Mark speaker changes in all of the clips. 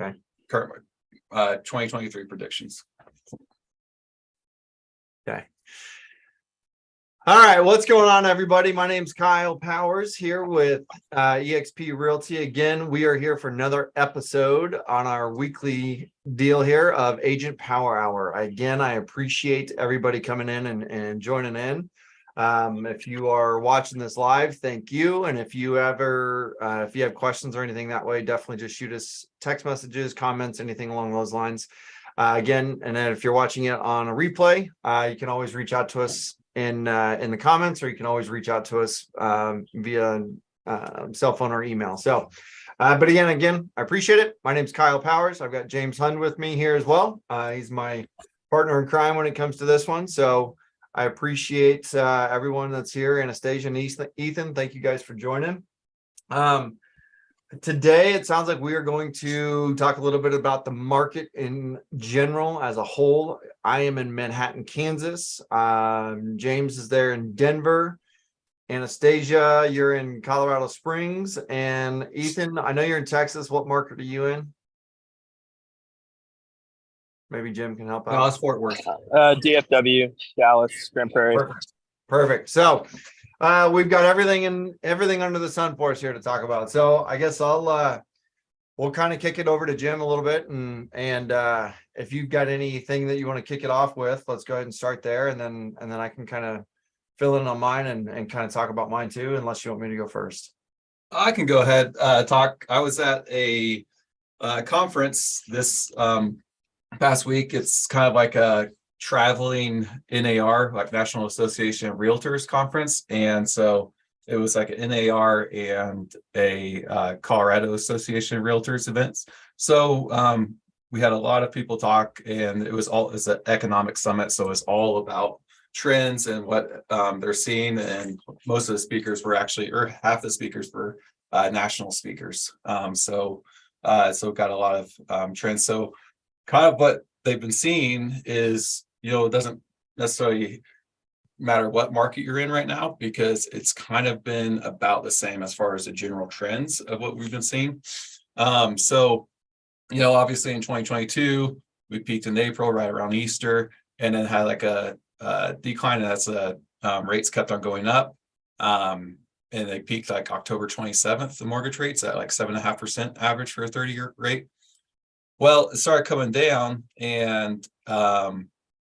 Speaker 1: Okay.
Speaker 2: Current 2023 predictions.
Speaker 1: Okay. All right, what's going on, everybody? My name's Kyle Powers here with eXp Realty. Again, we are here for another episode on our weekly deal here of Agent Power Hour. Again, I appreciate everybody coming in and joining in. If you are watching this live, thank you. And if you ever, if you have questions or anything that way, definitely just shoot us text messages, comments, anything along those lines. Again, and then if you're watching it on a replay, you can always reach out to us in the comments, or you can always reach out to us via cell phone or email. So, but again, I appreciate it. My name's Kyle Powers. I've got James Hund with me here as well. He's my partner in crime when it comes to this one. So I appreciate everyone that's here. Anastasia and Ethan, thank you guys for joining. Today, it sounds like we are going to talk a little bit about the market in general as a whole. I am in Manhattan, Kansas. James is there in Denver. Anastasia, you're in Colorado Springs. And Ethan, I know you're in Texas. What market are you in? Maybe Jim can help out.
Speaker 2: Dallas, Fort Worth.
Speaker 3: DFW, Dallas, Grand Prairie.
Speaker 1: Perfect. So we've got everything under the sun for us here to talk about. So I guess we'll kind of kick it over to Jim a little bit, and if you've got anything that you want to kick it off with, let's go ahead and start there, and then I can kind of fill in on mine and kind of talk about mine too, unless you want me to go first.
Speaker 2: I can go ahead talk. I was at a conference this past week. It's kind of like a traveling NAR, like National Association of Realtors conference, and so it was like an NAR and a Colorado Association of Realtors events. So we had a lot of people talk, and it's an economic summit, so it's all about trends and what they're seeing. And most of the speakers were or half the speakers were national speakers. So got a lot of trends. So kind of what they've been seeing is, it doesn't necessarily matter what market you're in right now, because it's kind of been about the same as far as the general trends of what we've been seeing. So, obviously in 2022, we peaked in April right around Easter, and then had like a decline, and that's rates kept on going up. And they peaked like October 27th, the mortgage rates at like 7.5% average for a 30-year rate. Well, it started coming down, and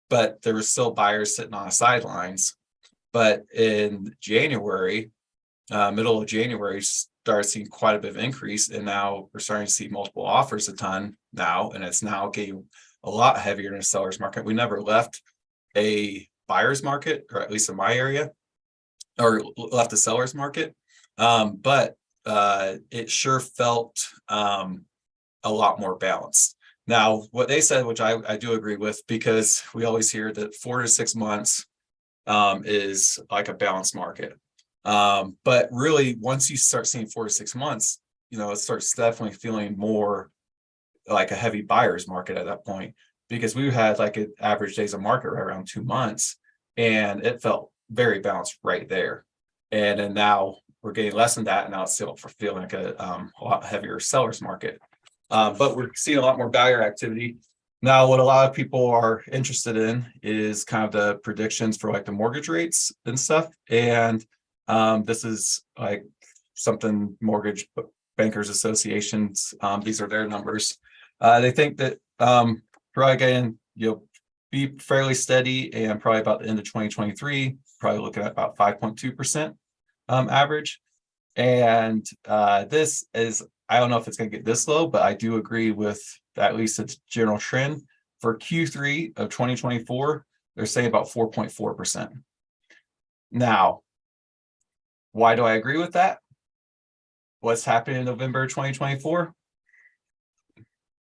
Speaker 2: but there were still buyers sitting on the sidelines. But in January, middle of January, started seeing quite a bit of increase, and now we're starting to see multiple offers a ton now, and it's now getting a lot heavier in the seller's market. We never left a buyer's market, or at least in my area, or left the seller's market, but it sure felt a lot more balanced. Now, what they said, which I do agree with, because we always hear that 4 to 6 months is like a balanced market. But really, once you start seeing 4 to 6 months, it starts definitely feeling more like a heavy buyer's market at that point, because we had like an average days of market right around 2 months, and it felt very balanced right there. And then now we're getting less than that, and now it's still feeling like a lot heavier seller's market. But we're seeing a lot more buyer activity. Now, what a lot of people are interested in is kind of the predictions for like the mortgage rates and stuff. And this is like something Mortgage Bankers Associations, these are their numbers. They think that probably again, be fairly steady, and probably about the end of 2023, probably looking at about 5.2% average. And this is, I don't know if it's going to get this low, but I do agree with at least its general trend. For Q3 of 2024, they're saying about 4.4%. Now, why do I agree with that? What's happening in November 2024?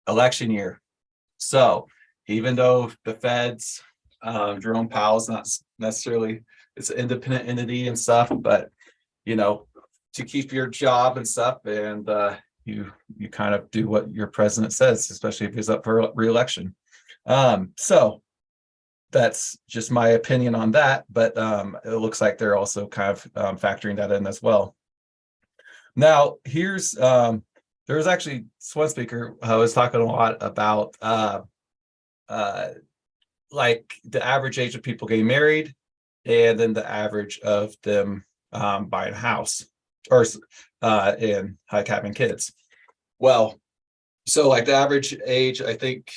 Speaker 2: Election year. So even though the Fed's, Jerome Powell's not necessarily, it's an independent entity and stuff, but to keep your job and stuff, and you kind of do what your president says, especially if he's up for re-election. So that's just my opinion on that, but it looks like they're also kind of factoring that in as well. Now, here's there was actually one speaker was talking a lot about like the average age of people getting married, and then the average of them buying a house or and like having kids. Well, so like the average age, I think,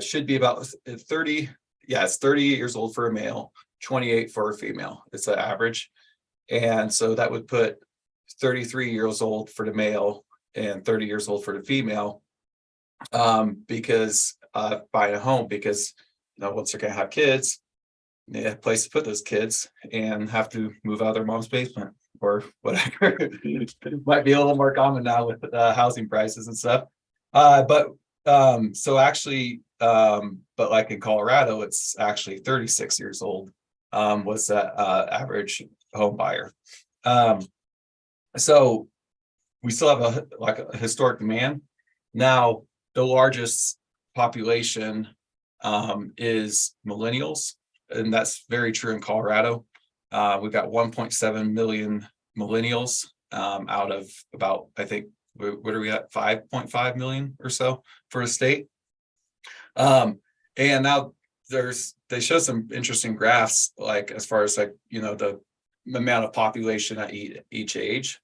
Speaker 2: should be about 30. Yeah, it's 38 years old for a male, 28 for a female. It's an average. And so that would put 33 years old for the male and 30 years old for the female, because buying a home, because once they're gonna have kids, they have a place to put those kids and have to move out of their mom's basement or whatever. It might be a little more common now with housing prices and stuff. But but like in Colorado, it's actually 36 years old was that average home buyer. So we still have a historic demand. Now, the largest population is millennials, and that's very true in Colorado. We've got 1.7 million millennials out of about, I think, what are we at, 5.5 million or so for the state. And now they show some interesting graphs, like as far as like, the amount of population at each age.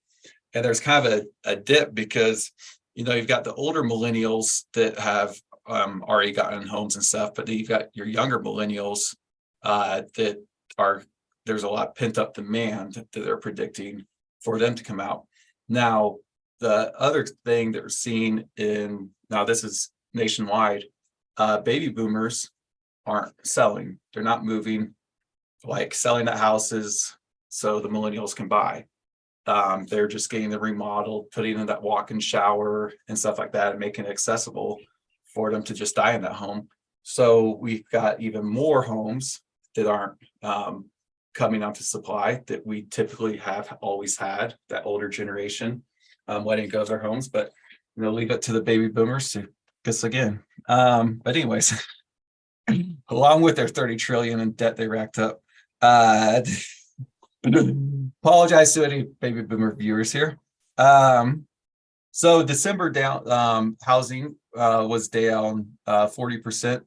Speaker 2: And there's kind of a dip because, you've got the older millennials that have already gotten homes and stuff, but then you've got your younger millennials there's a lot of pent up demand that they're predicting for them to come out. Now, the other thing that we're seeing now this is nationwide, baby boomers aren't selling. They're not moving, like selling the houses so the millennials can buy. They're just getting them remodeled, putting in that walk-in shower and stuff like that, and making it accessible for them to just die in that home. So we've got even more homes that aren't coming onto supply that we typically have always had, that older generation letting go of their homes, but leave it to the baby boomers to guess again. But anyways, along with their 30 trillion in debt they racked up. Apologize to any baby boomer viewers here. So December down, housing was down 40%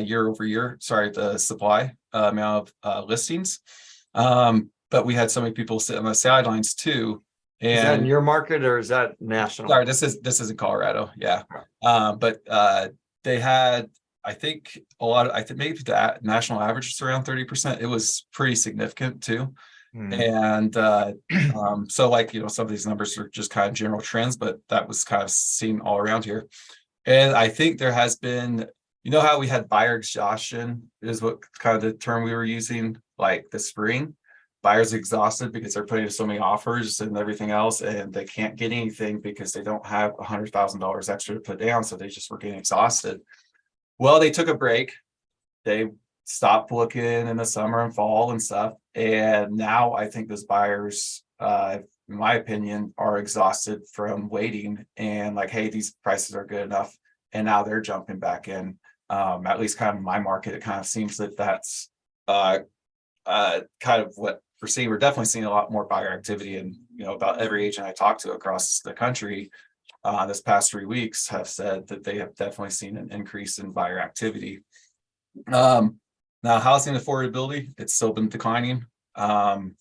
Speaker 2: year over year. Sorry, the supply amount of listings. But we had so many people sitting on the sidelines too. And
Speaker 1: is that in your market or is that national?
Speaker 2: Sorry, this is in Colorado. Yeah. But they had, I think I think maybe the national average is around 30%. It was pretty significant too. And so like, some of these numbers are just kind of general trends, but that was kind of seen all around here. And I think there has been, how we had buyer exhaustion is what kind of the term we were using, like the spring. Buyers exhausted because they're putting so many offers and everything else, and they can't get anything because they don't have $100,000 extra to put down. So they just were getting exhausted. Well, they took a break. They stopped looking in the summer and fall and stuff. And now I think those buyers, in my opinion, are exhausted from waiting and like, hey, these prices are good enough. And now they're jumping back in. At least kind of in my market, it kind of seems that that's kind of what we're seeing. We're definitely seeing a lot more buyer activity, and about every agent I talk to across the country this past 3 weeks have said that they have definitely seen an increase in buyer activity. Now, housing affordability, it's still been declining, and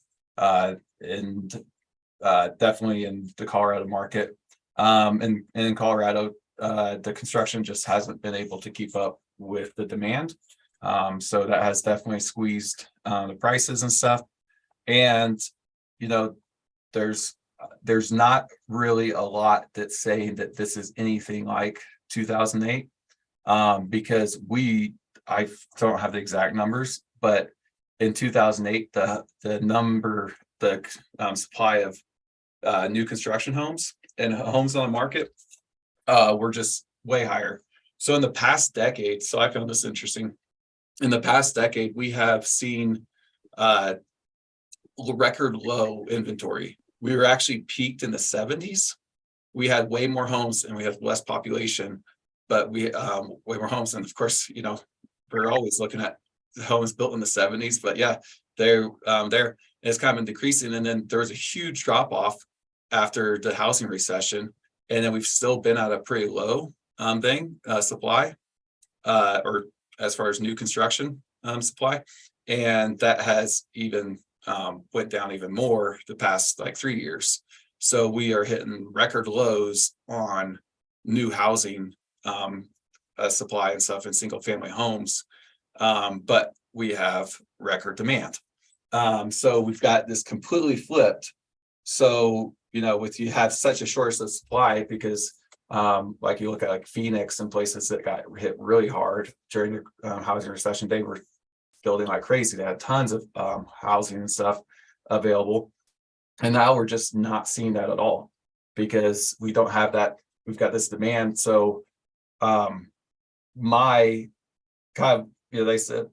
Speaker 2: definitely in the Colorado market. And in Colorado, the construction just hasn't been able to keep up with the demand. So that has definitely squeezed the prices and stuff. And, there's not really a lot that's saying that this is anything like 2008, because I don't have the exact numbers, but in 2008, the supply of new construction homes and homes on the market were just way higher. So in the past decade, so I found this interesting. In the past decade, we have seen record low inventory. We were actually peaked in the 70s. We had way more homes and we have less population, but we way more homes. And of course, we're always looking at homes built in the 70s, but yeah, they're there. It's kind of been decreasing. And then there was a huge drop off after the housing recession, and then we've still been at a pretty low supply, or as far as new construction supply, and that has even went down even more the past like 3 years. So we are hitting record lows on new housing supply and stuff in single family homes, but we have record demand. So we've got this completely flipped. So, with you have such a shortage of supply, because like you look at like Phoenix and places that got hit really hard during the housing recession, they were building like crazy. They had tons of housing and stuff available. And now we're just not seeing that at all, because we don't have that. We've got this demand. So my kind of, they said,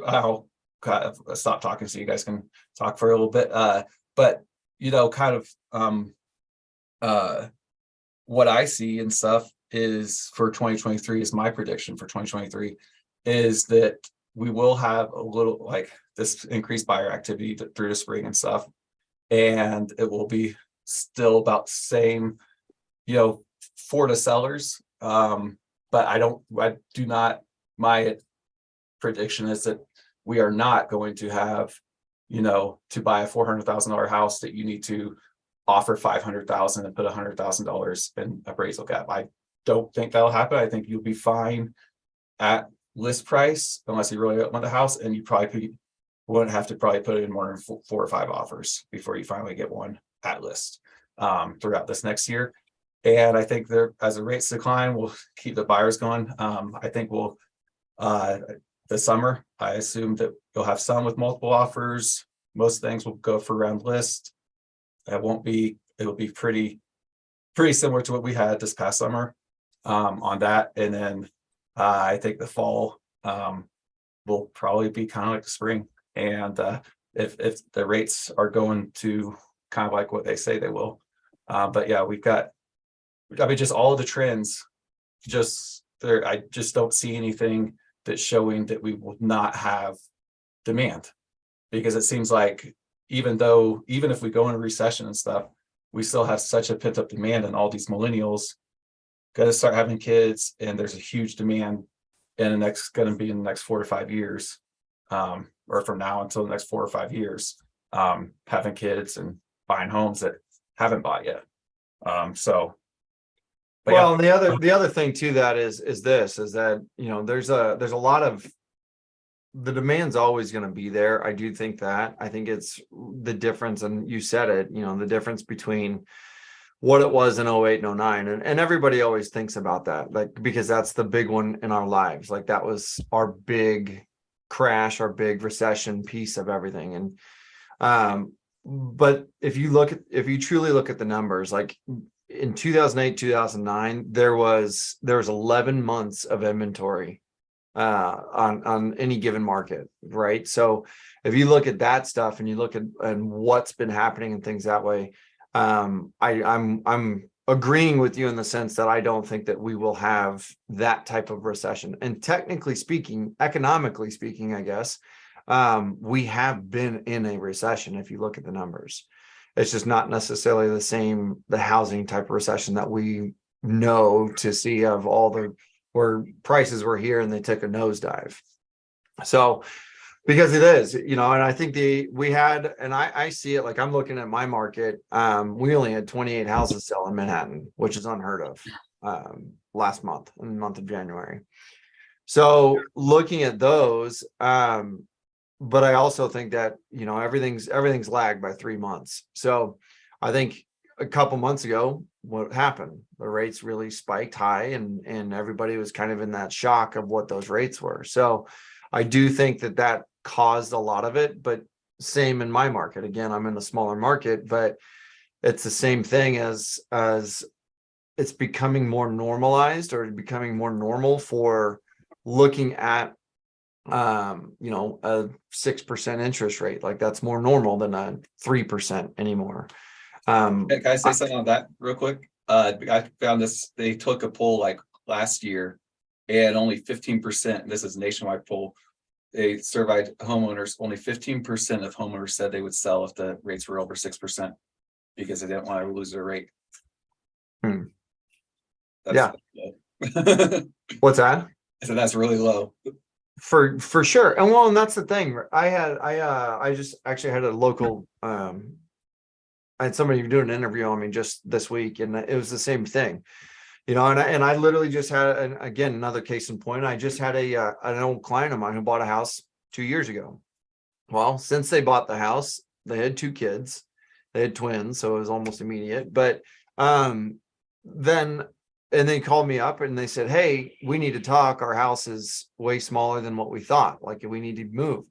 Speaker 2: I'll kind of stop talking so you guys can talk for a little bit. But kind of what I see and stuff is for 2023 is my prediction for 2023 is that we will have a little like this increased buyer activity through the spring and stuff. And it will be still about the same, for the sellers. But my prediction is that we are not going to have, to buy a $400,000 house that you need to offer $500,000 and put $100,000 in appraisal gap. I don't think that'll happen. I think you'll be fine at list price unless you really want the house, and you probably wouldn't have to probably put in more than 4 or 5 offers before you finally get one at list throughout this next year. And I think as the rates decline, we'll keep the buyers going. I think we'll the summer, I assume that you'll have some with multiple offers. Most things will go for around list. It will be pretty similar to what we had this past summer on that. And then I think the fall will probably be kind of like the spring. And if the rates are going to kind of like what they say they will. But yeah, just all of the trends just there. I just don't see anything that's showing that we will not have demand, because it seems like even if we go into recession and stuff, we still have such a pent up demand, and all these millennials got to start having kids, and there's a huge demand going to be in the next 4 to 5 years, or from now until the next 4 or 5 years, having kids and buying homes that haven't bought yet.
Speaker 1: Well, yeah. And the other thing to that is that, there's a lot of the demand's always going to be there. I do think that. I think it's the difference, and you said it, the difference between what it was in 08 and 09. And everybody always thinks about that, like, because that's the big one in our lives. Like, that was our big crash, our big recession piece of everything. And but if you truly look at the numbers, like in 2008, 2009, there was 11 months of inventory on any given market, right? So if you look at that stuff and you look at and what's been happening and things that way, I'm agreeing with you in the sense that I don't think that we will have that type of recession. And technically speaking, economically speaking, I guess, we have been in a recession if you look at the numbers. It's just not necessarily the housing type of recession that we know to see of where prices were here and they took a nosedive. So, because it is, and I think I see it, like, I'm looking at my market. We only had 28 houses sell in Manhattan, which is unheard of last month, in the month of January. So looking at those, but I also think that, everything's lagged by 3 months. So I think a couple months ago, what happened? The rates really spiked high, and everybody was kind of in that shock of what those rates were. So I do think that caused a lot of it, but same in my market. Again, I'm in a smaller market, but it's the same thing as it's becoming more normalized, or becoming more normal for looking at a 6% interest rate. Like, that's more normal than a 3% anymore.
Speaker 2: Can I say something on that real quick? I found this, they took a poll like last year, and only 15%, this is a nationwide poll, they surveyed homeowners, only 15% of homeowners said they would sell if the rates were over 6%. because they didn't want to lose their rate.
Speaker 1: Hmm.
Speaker 2: That's
Speaker 1: What's that?
Speaker 2: so that's really low.
Speaker 1: For sure. And that's the thing. I just actually had a local I had somebody doing an interview on me just this week, and it was the same thing, and I literally just had again another case in point. I just had an old client of mine who bought a house 2 years ago. Well, since they bought the house, they had 2 kids, they had twins, so it was almost immediate. But then and they called me up and they said, hey, we need to talk. Our house is way smaller than what we thought. Like, we need to move.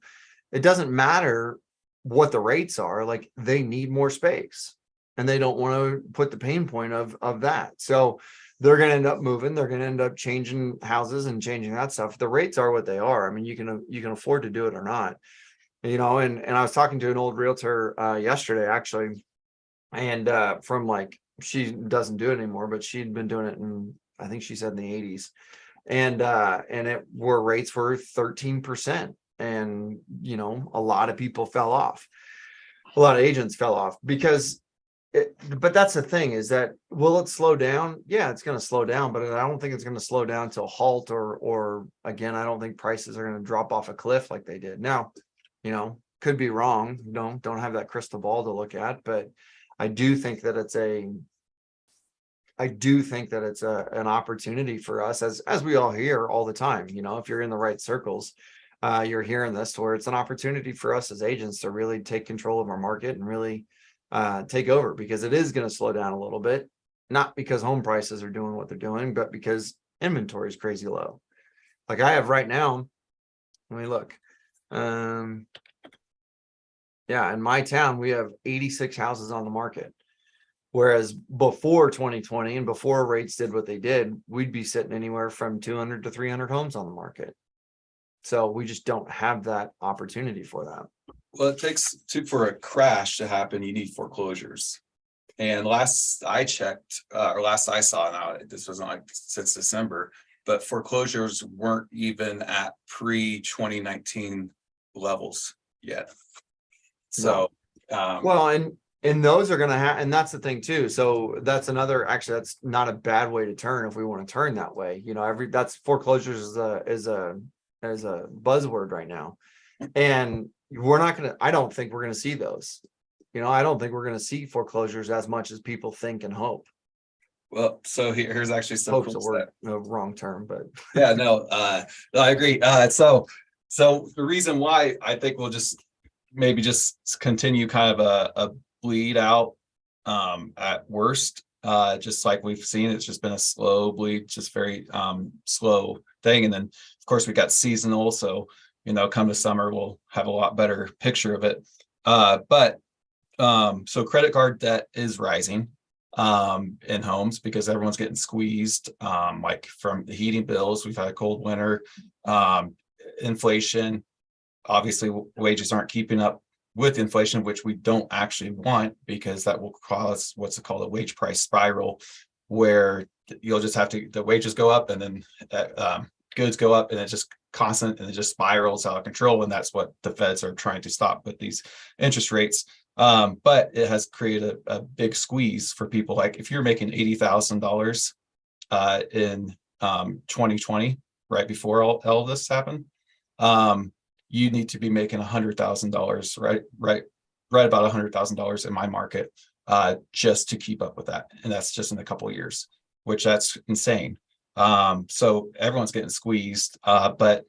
Speaker 1: It doesn't matter what the rates are. Like, they need more space and they don't want to put the pain point of that. So they're going to end up moving. They're going to end up changing houses and changing that stuff. The rates are what they are. I mean, you can afford to do it or not, and I was talking to an old realtor yesterday, actually. And from like, she doesn't do it anymore, but she'd been doing it in, I think she said in the 80s. And rates were 13%. And, a lot of people fell off. A lot of agents fell off because but that's the thing, is that, will it slow down? Yeah, it's going to slow down, but I don't think it's going to slow down to a halt, or again, I don't think prices are going to drop off a cliff like they did. Now, could be wrong. Don't have that crystal ball to look at, but I do think that it's an opportunity for us, as we all hear all the time. If you're in the right circles, you're hearing this, to where it's an opportunity for us as agents to really take control of our market and really take over, because it is going to slow down a little bit, not because home prices are doing what they're doing, but because inventory is crazy low. Like I have right now, let me look. Yeah, in my town, we have 86 houses on the market. Whereas before 2020 and before rates did what they did, we'd be sitting anywhere from 200 to 300 homes on the market. So we just don't have that opportunity for that.
Speaker 2: Well, it takes for a crash to happen, you need foreclosures. And last I checked, or last I saw, now this wasn't like since December, but foreclosures weren't even at pre-2019 levels yet. So,
Speaker 1: well, and those are going to have, and that's the thing too. So that's that's not a bad way to turn, if we want to turn that way. That's foreclosures is a buzzword right now. And I don't think we're going to see those. I don't think we're going to see foreclosures as much as people think and hope.
Speaker 2: Well, so here's actually some
Speaker 1: Hope's
Speaker 2: cool
Speaker 1: a word, no, wrong term, but
Speaker 2: yeah, no, I agree. So the reason why I think we'll maybe just continue kind of a bleed out at worst, just like we've seen. It's just been a slow bleed, just very slow thing. And then of course we got seasonal, so come to summer we'll have a lot better picture of it. But so credit card debt is rising in homes because everyone's getting squeezed, like from the heating bills. We've had a cold winter, inflation. Obviously wages aren't keeping up with inflation, which we don't actually want, because that will cause what's called a wage price spiral, where you'll just have the wages go up, and then goods go up, and it's just constant, and it just spirals out of control. And that's what the feds are trying to stop with these interest rates. But it has created a big squeeze for people. Like if you're making $80,000 in 2020, right before all of this happened, you need to be making $100,000, right about $100,000 in my market, just to keep up with that. And that's just in a couple of years, which that's insane. So everyone's getting squeezed, but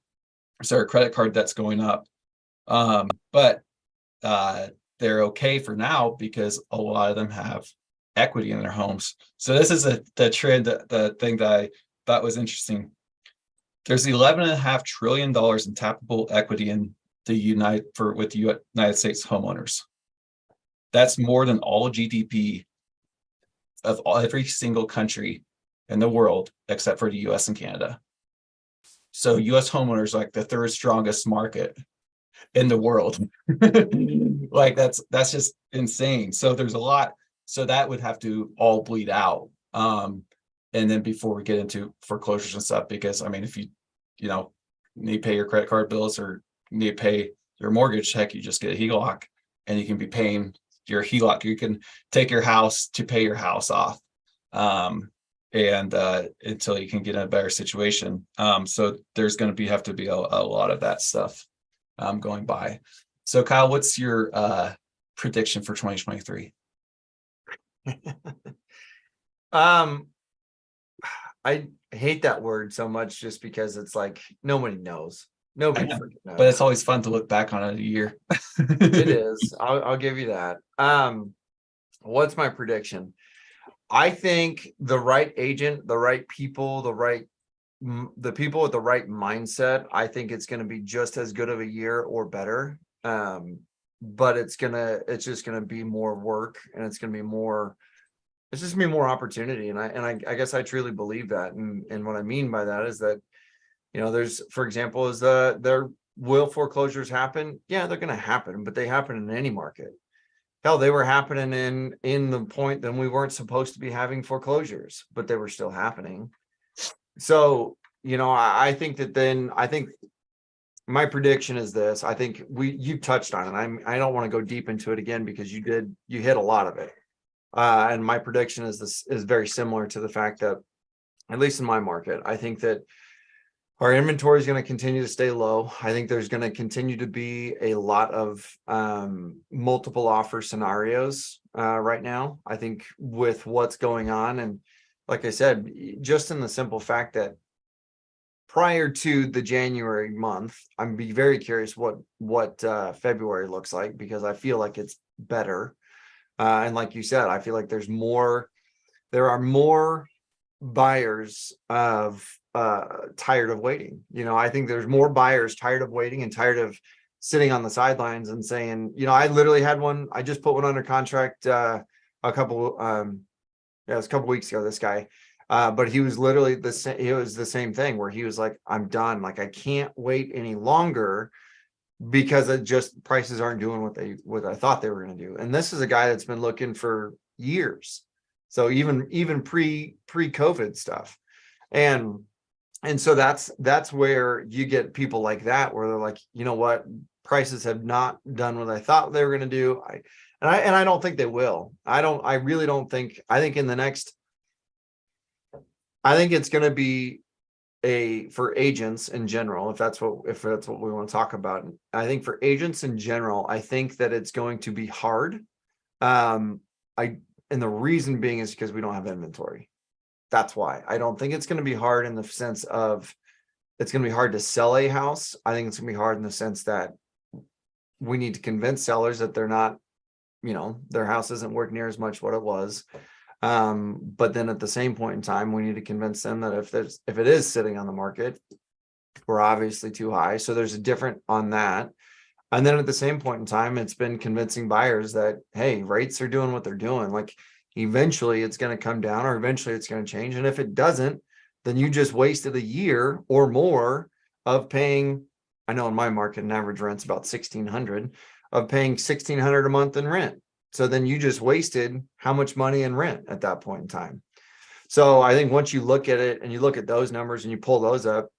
Speaker 2: so our credit card debt's going up. But they're okay for now because a lot of them have equity in their homes. So this is the trend, the thing that I thought was interesting. There's $11.5 trillion in tappable equity in the United States homeowners. That's more than all GDP of every single country in the world except for the US and Canada. So US homeowners are like the third strongest market in the world. Like that's just insane. So there's a lot. So that would have to all bleed out. And then before we get into foreclosures and stuff, because I mean, if you need to pay your credit card bills or need to pay your mortgage, heck, you just get a HELOC and you can be paying your HELOC. You can take your house to pay your house off. And until you can get in a better situation. So there's going to have to be a lot of that stuff going by. So Kyle, what's your prediction for 2023?
Speaker 1: I hate that word so much just because it's like nobody knows. Nobody freaking knows.
Speaker 2: But it's always fun to look back on it a year.
Speaker 1: It is. I'll give you that. What's my prediction? I think the right agent, the right people, the people with the right mindset, I think it's going to be just as good of a year or better. But it's just gonna be more work, and it's just gonna be more opportunity. And I guess I truly believe that. And what I mean by that is that, there's, for example, there will foreclosures happen? Yeah, they're gonna happen, but they happen in any market. Hell, they were happening in the point that we weren't supposed to be having foreclosures, but they were still happening. So, I think my prediction is this. I think you touched on it. I don't want to go deep into it again because you hit a lot of it. And my prediction is very similar to the fact that, at least in my market, I think that our inventory is going to continue to stay low. I think there's going to continue to be a lot of multiple offer scenarios right now. I think with what's going on, and like I said, just in the simple fact that prior to the January month, I'm be very curious what February looks like, because I feel like it's better. And like you said, I feel like there are more buyers tired of waiting. I think there's more buyers tired of waiting and tired of sitting on the sidelines and saying, I literally had one. I just put one under contract it was a couple weeks ago, this guy. But he was literally it was the same thing where he was like, I'm done. Like, I can't wait any longer because prices aren't doing what I thought they were going to do. And this is a guy that's been looking for years. So even pre-COVID stuff. And so that's where you get people like that, where they're like, you know what, prices have not done what I thought they were going to do. I don't think they will. I really don't think. I think it's going to be for agents in general, if that's what we want to talk about. I think for agents in general, I think that it's going to be hard. And the reason being is because we don't have inventory. That's why. I don't think it's going to be hard in the sense of it's going to be hard to sell a house. I think it's going to be hard in the sense that we need to convince sellers that they're not, their house isn't worth near as much what it was. But then at the same point in time, we need to convince them that if it is sitting on the market, we're obviously too high. So there's a different on that. And then at the same point in time, it's been convincing buyers that, hey, rates are doing what they're doing. Like, eventually it's going to come down, or eventually it's going to change. And if it doesn't, then you just wasted a year or more of paying. I know in my market, an average rent's about $1,600, of paying $1,600 a month in rent. So then you just wasted how much money in rent at that point in time. So I think once you look at it and you look at those numbers and you pull those up,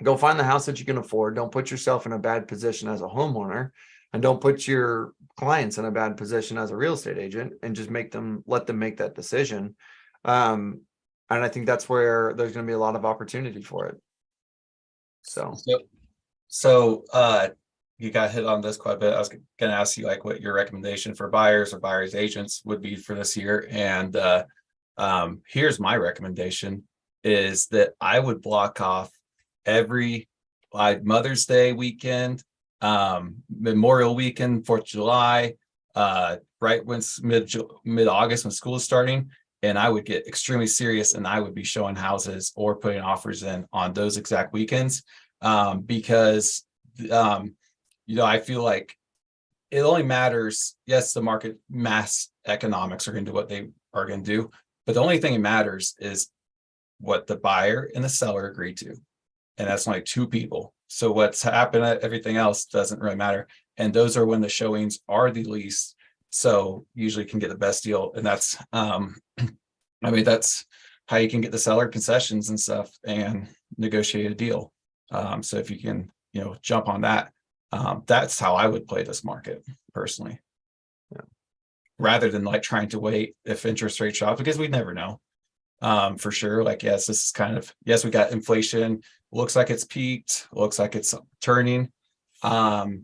Speaker 1: go find the house that you can afford. Don't put yourself in a bad position as a homeowner, and don't put your clients in a bad position as a real estate agent, and just let them make that decision. And I think that's where there's going to be a lot of opportunity for it. So
Speaker 2: you got hit on this quite a bit. I was going to ask you like what your recommendation for buyers or buyers agents would be for this year. And here's my recommendation is that I would block off every Mother's Day weekend, Memorial weekend, 4th of July, right when mid-August when school is starting. And I would get extremely serious, and I would be showing houses or putting offers in on those exact weekends, because I feel like it only matters. Yes, the market mass economics are going to do what they are going to do, but the only thing that matters is what the buyer and the seller agree to, and that's only two people. So what's happened, everything else doesn't really matter, and those are when the showings are the least. So usually can get the best deal, and that's that's how you can get the seller concessions and stuff and negotiate a deal. So if you can, jump on that, that's how I would play this market personally.
Speaker 1: Yeah.
Speaker 2: rather than like trying to wait if interest rates drop, because we never know. For sure. Like, yes, this is kind of, yes, we got inflation. Looks like it's peaked. Looks like it's turning.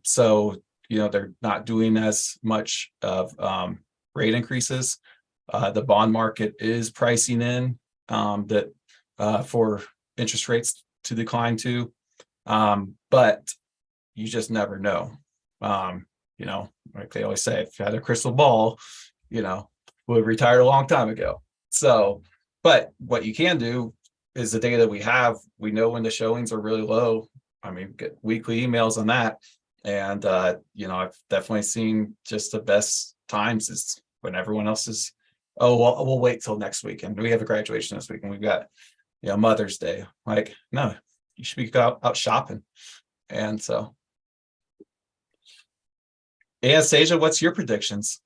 Speaker 2: So, they're not doing as much of rate increases. The bond market is pricing in that for interest rates to decline too. But you just never know. Like they always say, if you had a crystal ball, would have retired a long time ago. So, but what you can do is the data we have, we know when the showings are really low. I mean, get weekly emails on that. And, I've definitely seen just the best times is when everyone else is, oh, well, we'll wait till next week. And we have a graduation this week and we've got, Mother's Day. Like, no, you should be out shopping. And so, Anastasia, what's your predictions?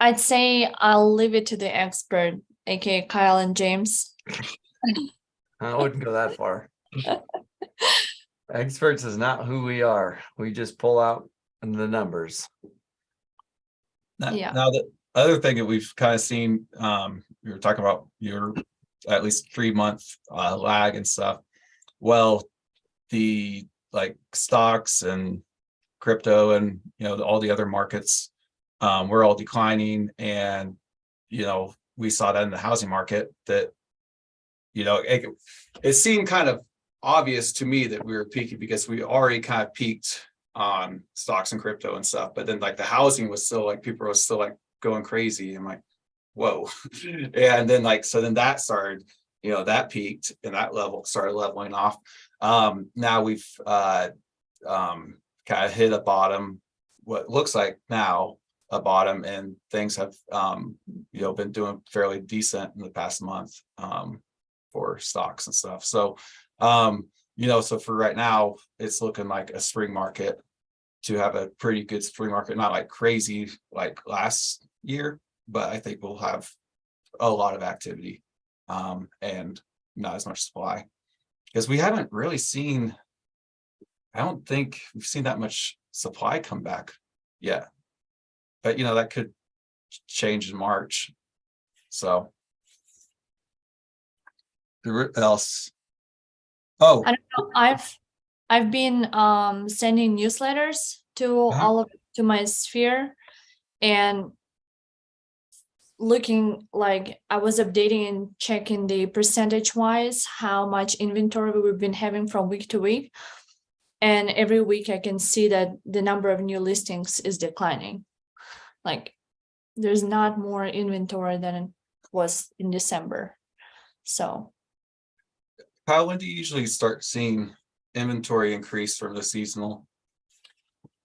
Speaker 4: I'd say I'll leave it to the expert, aka Kyle and James.
Speaker 1: I wouldn't go that far. Experts is not who we are. We just pull out the numbers.
Speaker 4: Yeah.
Speaker 2: Now the other thing that we've kind of seen, we were talking about your at least 3-month lag and stuff. Well, the like stocks and crypto and all the other markets, we're all declining, and we saw that in the housing market that it seemed kind of obvious to me that we were peaking because we already kind of peaked on stocks and crypto and stuff, but then like the housing was still like people were still like going crazy. I'm like, whoa. And then then that started, that peaked and that level started leveling off. Now we've kind of hit a bottom, what looks like now a bottom, and things have been doing fairly decent in the past month for stocks and stuff. So so for right now, it's looking like a spring market to have a pretty good spring market, not like crazy like last year, but I think we'll have a lot of activity and not as much supply, because we haven't really seen, I don't think we've seen that much supply come back yet, but that could change in March. So what else? Oh,
Speaker 4: I don't know. I've been sending newsletters to all of to my sphere, and looking like I was updating and checking the percentage wise how much inventory we've been having from week to week. And every week I can see that the number of new listings is declining. Like there's not more inventory than it was in December. So
Speaker 2: Kyle, when do you usually start seeing inventory increase from the seasonal?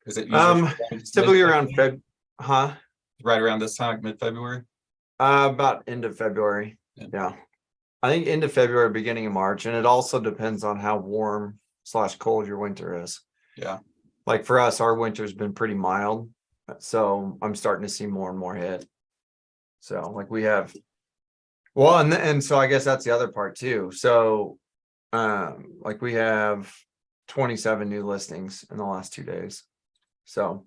Speaker 2: Is it usually
Speaker 1: Typically around
Speaker 2: right around this time, like mid-February?
Speaker 1: About end of February. Yeah. I think end of February, beginning of March, and it also depends on how warm / cold your winter is.
Speaker 2: Yeah.
Speaker 1: Like for us, our winter's been pretty mild, so I'm starting to see more and more hit. So like we have, well, and so I guess that's the other part too. So like we have 27 new listings in the last 2 days. So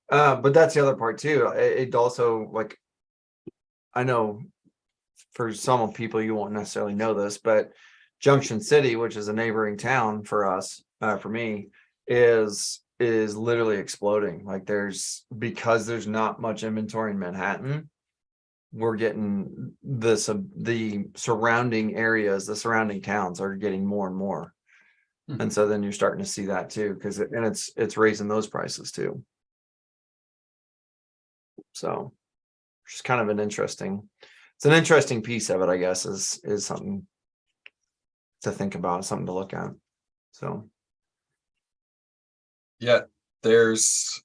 Speaker 1: but that's the other part too. It also, like, I know for some people you won't necessarily know this, but Junction City, which is a neighboring town for us, for me, is literally exploding. Like because there's not much inventory in Manhattan, we're getting the surrounding areas, the surrounding towns are getting more and more. And so then you're starting to see that too, because it's raising those prices too. So it's kind of it's an interesting piece of it, I guess, is something to think about, something to look at. So
Speaker 2: yeah, there's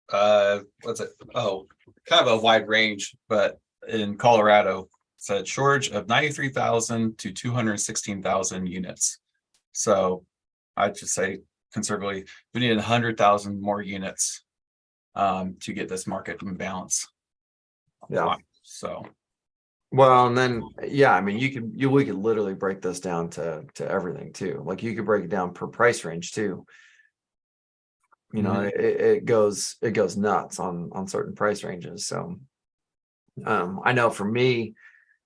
Speaker 2: what's it? Oh, kind of a wide range, but in Colorado, it's a shortage of 93,000 to 216,000 units. So I'd just say conservatively, we need 100,000 more units to get this market in balance.
Speaker 1: yeah.
Speaker 2: So
Speaker 1: Well, and then yeah, I mean we could literally break this down to everything too. Like you could break it down per price range too. You know, it goes nuts on certain price ranges. So I know for me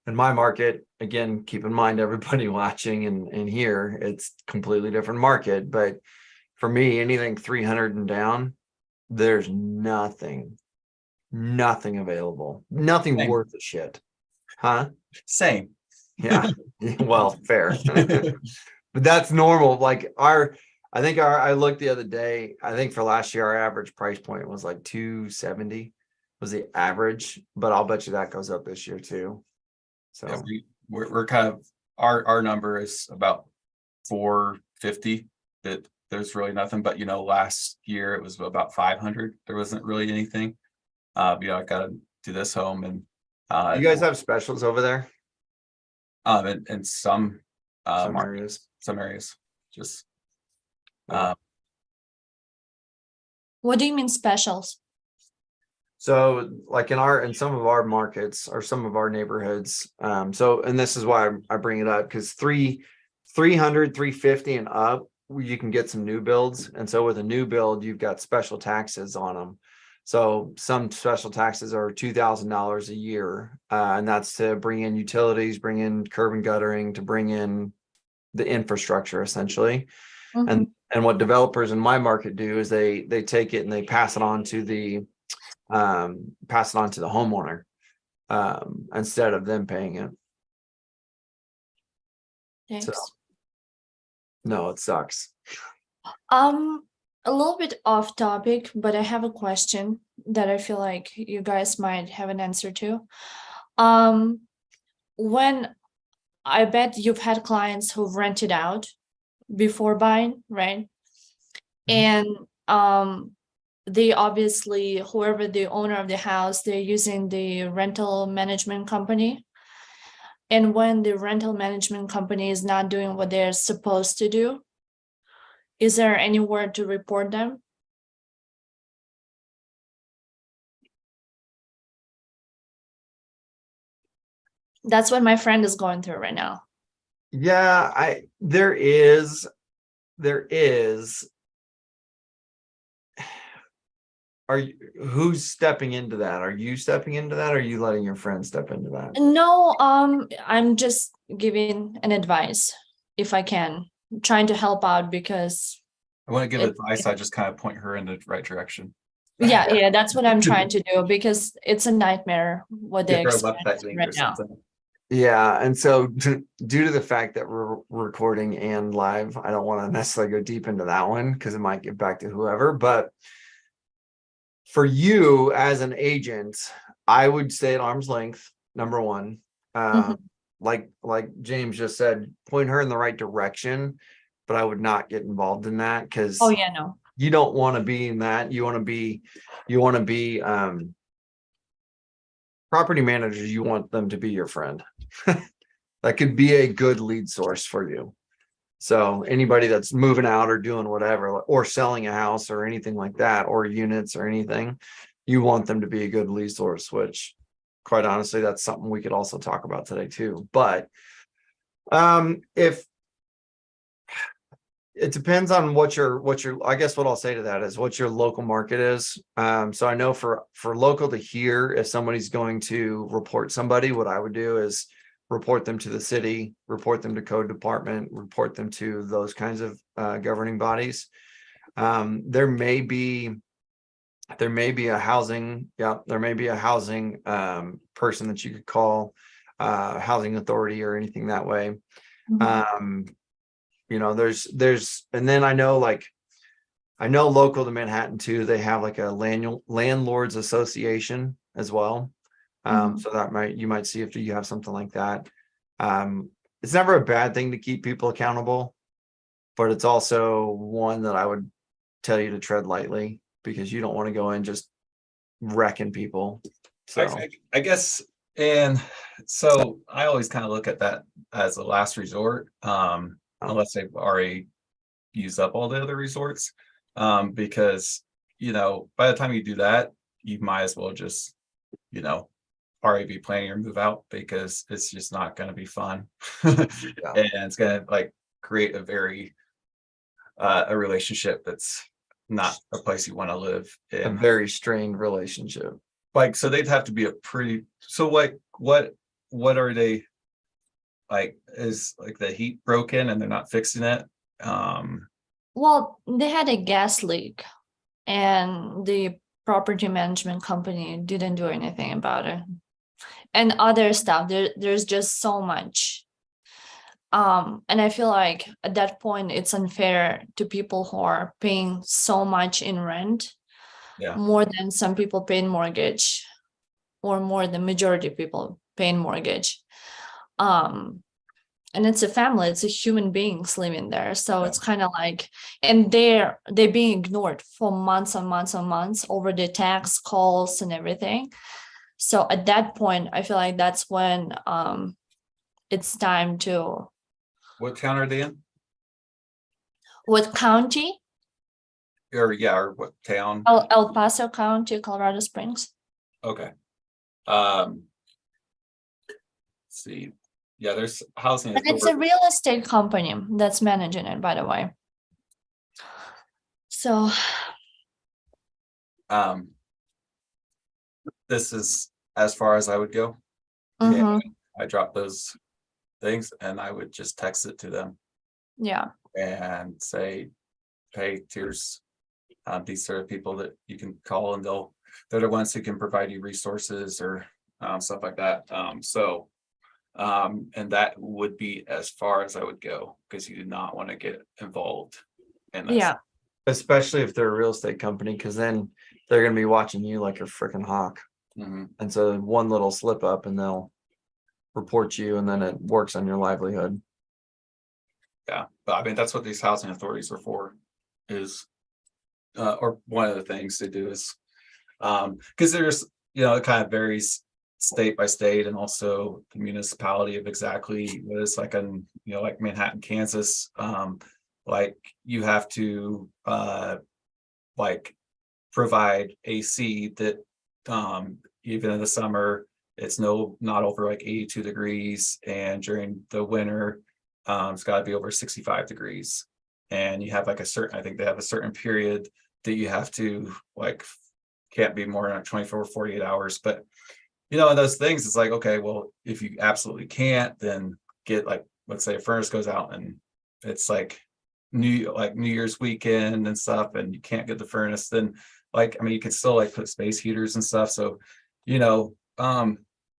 Speaker 1: in my market, again, keep in mind everybody watching and here, it's completely different market. But for me, anything 300 and down, there's nothing available, nothing
Speaker 2: Same.
Speaker 1: worth a shit. Huh?
Speaker 2: Same.
Speaker 1: Yeah. Well, fair. But that's normal. Like I looked the other day, I think for last year, our average price point was like 270 was the average, but I'll bet you that goes up this year too. So
Speaker 2: Yeah, we're kind of our number is about 450. That there's really nothing, but last year it was about 500. There wasn't really anything. I gotta do this home and
Speaker 1: you guys have specials over there?
Speaker 2: in some
Speaker 1: Some
Speaker 2: markets,
Speaker 1: areas.
Speaker 2: some areas, just
Speaker 4: What do you mean specials?
Speaker 1: So like in some of our markets or some of our neighborhoods, and this is why I bring it up, because 300, 350 and up, you can get some new builds. And so with a new build, you've got special taxes on them. So some special taxes are $2,000 a year. And that's to bring in utilities, bring in curb and guttering, to bring in the infrastructure essentially.
Speaker 4: Mhm.
Speaker 1: And what developers in my market do is they take it and they pass it on to the homeowner instead of them paying it. So
Speaker 4: Thanks.
Speaker 1: no, it sucks.
Speaker 4: A little bit off topic, but I have a question that I feel like you guys might have an answer to. When I bet you've had clients who've rented out before buying, right? And they obviously, whoever the owner of the house, they're using the rental management company. And when the rental management company is not doing what they're supposed to do, is there anywhere to report them? That's what my friend is going through right now.
Speaker 1: Yeah, there is. Who's stepping into that? Are you stepping into that? Or are you letting your friend step into that?
Speaker 4: No, I'm just giving an advice if I can, trying to help out because
Speaker 2: I want to give
Speaker 4: It-
Speaker 2: advice. I just kind of point her in the right direction.
Speaker 4: yeah, that's what I'm trying to do because it's a nightmare what they're
Speaker 2: Give her a left
Speaker 4: experiencing
Speaker 2: link
Speaker 4: right
Speaker 2: or
Speaker 4: now.
Speaker 2: something.
Speaker 1: Yeah, and so due to the fact that we're recording and live, I don't want to necessarily go deep into that one because it might get back to whoever. But for you as an agent, I would stay at arm's length, number one.
Speaker 4: Mhm.
Speaker 1: Like James just said, point her in the right direction, but I would not get involved in that because
Speaker 4: Oh yeah, no.
Speaker 1: you don't want to be in that. You want to be property managers, you want them to be your friend. That could be a good lead source for you. So anybody that's moving out or doing whatever, or selling a house or anything like that, or units or anything, you want them to be a good lead source, which quite honestly, that's something we could also talk about today too. But if it depends on what your I guess what I'll say to that is what your local market is. So I know for local to here, if somebody's going to report somebody, what I would do is report them to the city, report them to code department, report them to those kinds of governing bodies. There may be a housing, person that you could call, housing authority or anything that way.
Speaker 4: Mhm.
Speaker 1: There's and then I know local to Manhattan too, they have like a landlords association as well.
Speaker 4: Mhm.
Speaker 1: So you might see if you have something like that. It's never a bad thing to keep people accountable, but it's also one that I would tell you to tread lightly because you don't want to go in just wrecking people. So
Speaker 2: I guess, and so I always kind of look at that as a last resort, unless they've already used up all the other resorts, because by the time you do that, you might as well just already be planning your move out because it's just not going to be fun, and it's going to create a very a relationship that's not a place you want to live
Speaker 1: A
Speaker 2: in.
Speaker 1: very strained relationship.
Speaker 2: Like, so they'd have to be a pretty, so like, what are they? Like, is like the heat broken and they're not fixing it?
Speaker 4: Well, they had a gas leak and the property management company didn't do anything about it. And other stuff, there's just so much. And I feel like at that point it's unfair to people who are paying so much in rent,
Speaker 2: Yeah.
Speaker 4: more than some people paying mortgage, or more than majority of people paying mortgage. And it's a family, it's a human beings living there. So
Speaker 2: Yeah.
Speaker 4: it's kind of like, and they're being ignored for months and months and months over the tax calls and everything. So at that point, I feel like that's when it's time to.
Speaker 2: What town are they in?
Speaker 4: What county?
Speaker 2: Or what town?
Speaker 4: El Paso County, Colorado Springs.
Speaker 2: Okay. Let's see. Yeah, there's housing.
Speaker 4: And it's a real estate company that's managing it, by the way. So
Speaker 2: this is as far as I would go.
Speaker 4: mhm,
Speaker 2: I dropped those things and I would just text it to them
Speaker 4: yeah.
Speaker 2: and say, hey, here's these are people that you can call, and they're the ones who can provide you resources or stuff like that. And that would be as far as I would go, because you do not want to get involved in that.
Speaker 4: Yeah.
Speaker 1: Especially if they're a real estate company, because then they're gonna be watching you like a freaking hawk.
Speaker 2: Mhm.
Speaker 1: And so one little slip up and they'll report you, and then it works on your livelihood.
Speaker 2: Yeah, but I mean, that's what these housing authorities are for, is or one of the things they do is because there's, it kind of varies state by state and also the municipality of exactly what it's like in, like Manhattan, Kansas. Like you have to like provide AC that even in the summer it's not over like 82 degrees, and during the winter it's got to be over 65 degrees. And you have like I think they have a certain period that you have to like, can't be more than 24 48 hours. But those things, it's like, okay, well, if you absolutely can't, then get, like, let's say a furnace goes out and it's like New Year's weekend and stuff, and you can't get the furnace, then like, I mean, you could still like put space heaters and stuff. So,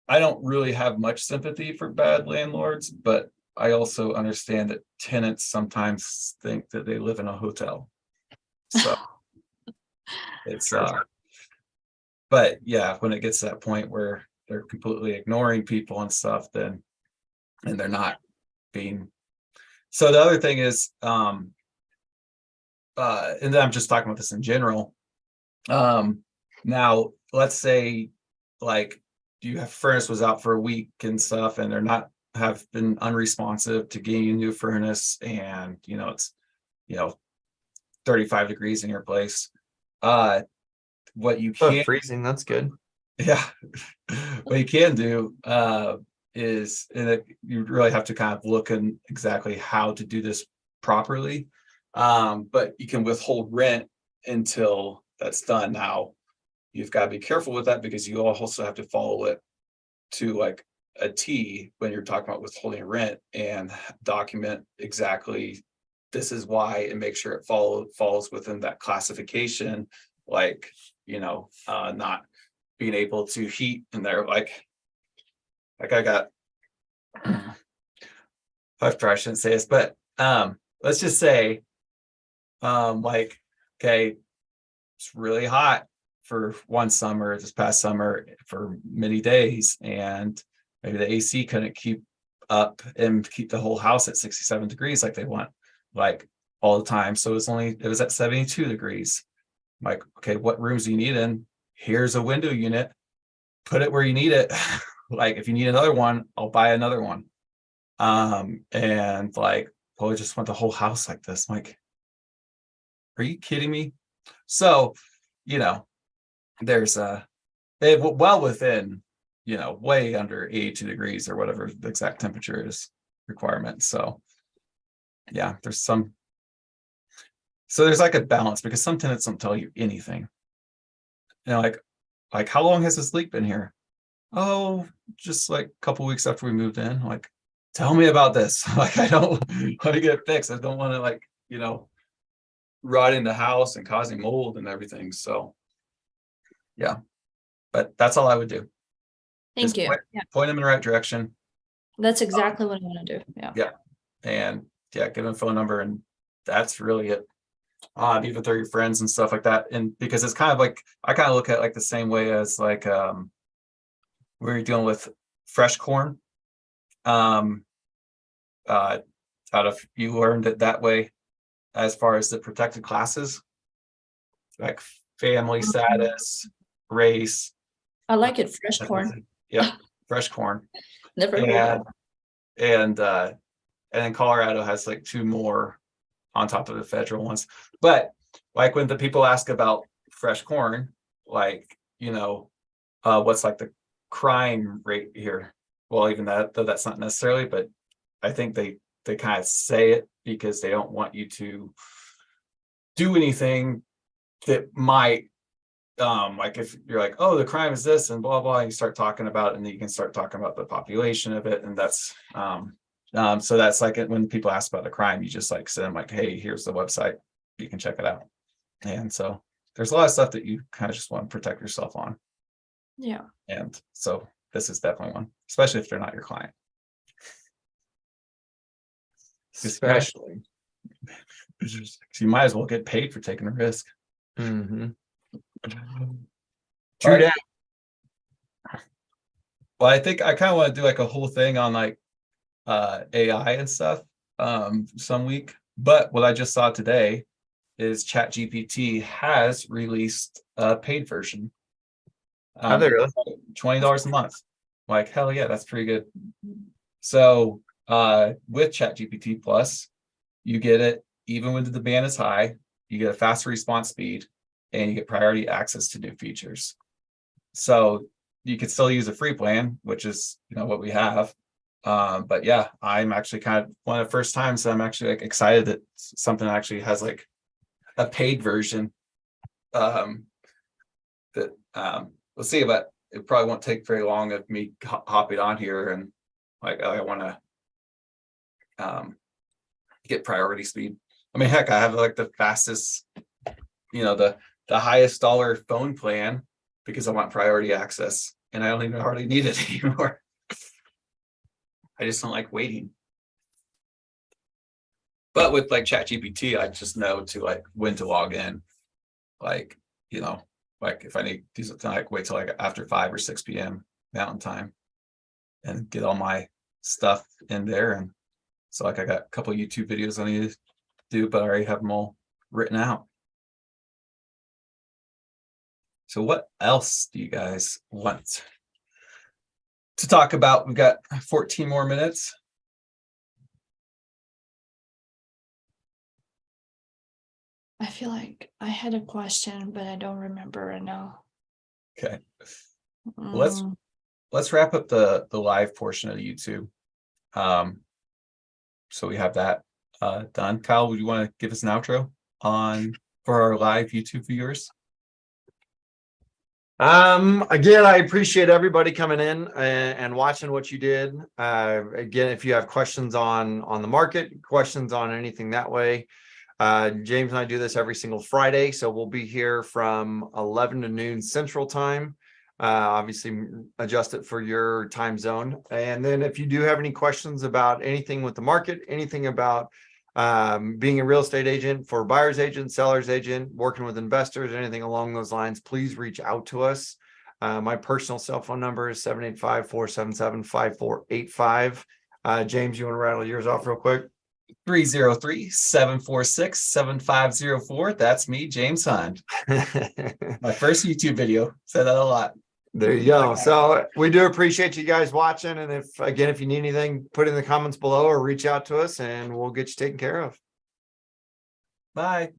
Speaker 2: I don't really have much sympathy for bad landlords, but I also understand that tenants sometimes think that they live in a hotel. So it's but yeah, when it gets to that point where they're completely ignoring people and stuff, then and they're not being. So the other thing is, and then I'm just talking about this in general. Now let's say like you have furnace was out for a week and stuff, and they're not have been unresponsive to getting a new furnace, and it's 35 degrees in your place. What you
Speaker 1: Oh,
Speaker 2: can
Speaker 1: freezing, that's good.
Speaker 2: Yeah, what you can do is, and you really have to kind of look in exactly how to do this properly. But you can withhold rent until that's done. Now, you've got to be careful with that, because you also have to follow it to like a T when you're talking about withholding rent, and document exactly this is why, and make sure it falls within that classification, like not being able to heat in there, like I got I shouldn't say this, but let's just say like, okay, it's really hot for one summer, this past summer, for many days, and maybe the AC couldn't keep up and keep the whole house at 67 degrees like they want, like all the time. So it was at 72 degrees. I'm like, okay, what rooms do you need in? Here's a window unit, put it where you need it. Like, if you need another one, I'll buy another one. And like, well, I just want the whole house like this. I'm like, are you kidding me? So, there's well within, way under 82 degrees or whatever the exact temperature is requirement. So yeah, there's some, So there's like a balance because some tenants don't tell you anything. You know, like how long has this leak been here? Oh, just like a couple weeks after we moved in. Like, tell me about this. Like, I don't want to get it fixed. I don't want to, like, you know, rotting the house and causing mold and everything. So yeah, but that's all I would do.
Speaker 4: Thank
Speaker 2: Just
Speaker 4: you.
Speaker 2: point,
Speaker 4: Yeah,
Speaker 2: point them in the right direction.
Speaker 4: that's exactly what I want to do. Yeah.
Speaker 2: Yeah. And yeah, give them a phone number, and that's really it. Even through your friends and stuff like that. And because it's kind of like, I kind of look at it like the same way as like where you're dealing with fresh corn. Out of you learned it that way as far as the protected classes, like family status, race.
Speaker 4: I like it. Fresh corn.
Speaker 2: Yeah, fresh corn.
Speaker 4: Never heard of
Speaker 2: And then Colorado has like 2 more on top of the federal ones. But like when the people ask about fresh corn, like, you know, what's like the crime rate here? Well, even that, though that's not necessarily, but I think they kind of say it because they don't want you to do anything that might like if you're like, oh, the crime is this and blah blah, you start talking about it, and then you can start talking about the population of it, and that's so that's like when people ask about the crime, you just like send them like, hey, here's the website, you can check it out. And so there's a lot of stuff that you kind of just want to protect yourself on.
Speaker 4: Yeah.
Speaker 2: And so this is definitely one, especially if they're not your client.
Speaker 1: Especially.
Speaker 2: You might as well get paid for taking a risk.
Speaker 1: Mm-hmm.
Speaker 2: All
Speaker 1: True
Speaker 2: right.
Speaker 1: that.
Speaker 2: Well, I think I kind of want to do like a whole thing on like AI and stuff some week. But what I just saw today is ChatGPT has released a paid version.
Speaker 1: Have they really?
Speaker 2: $20 a month. Like, hell yeah, that's pretty good. So with ChatGPT Plus, you get it even when the demand is high, you get a faster response speed, and you get priority access to new features. So you could still use a free plan, which is, you know, what we have. But yeah, I'm actually kind of one of the first times that I'm actually like excited that something actually has like a paid version. That we'll see, but it probably won't take very long of me hopping on here, and like I want to get priority speed. I mean, heck, I have like the fastest, you know, the highest dollar phone plan because I want priority access, and I don't even hardly need it anymore. I just don't like waiting. But with like ChatGPT, I just know to like when to log in. Like, you know, like if I need to do something, like wait till like after 5 or 6 p.m. Mountain Time and get all my stuff in there. And so like I got a couple of YouTube videos I need to do, but I already have them all written out. So what else do you guys want to talk about? We've got 14 more minutes.
Speaker 4: I feel like I had a question, but I don't remember right now.
Speaker 2: Okay. Let's wrap up the live portion of the YouTube. So we have that done. Kyle, would you want to give us an outro for our live YouTube viewers?
Speaker 1: Again, I appreciate everybody coming in and watching what you did. Again, if you have questions on the market, questions on anything that way, James and I do this every single Friday, so we'll be here from 11 to noon Central Time. Obviously adjust it for your time zone. And then if you do have any questions about anything with the market, anything about being a real estate agent for buyer's agent, seller's agent, working with investors, anything along those lines, please reach out to us. My personal cell phone number is 785-477-5485. James, you want to rattle yours off real quick?
Speaker 2: 303-746-7504. That's me, James Hunt. My first YouTube video. Said that a lot.
Speaker 1: There you go. So we do appreciate you guys watching. And if you need anything, put in the comments below or reach out to us and we'll get you taken care of.
Speaker 2: Bye.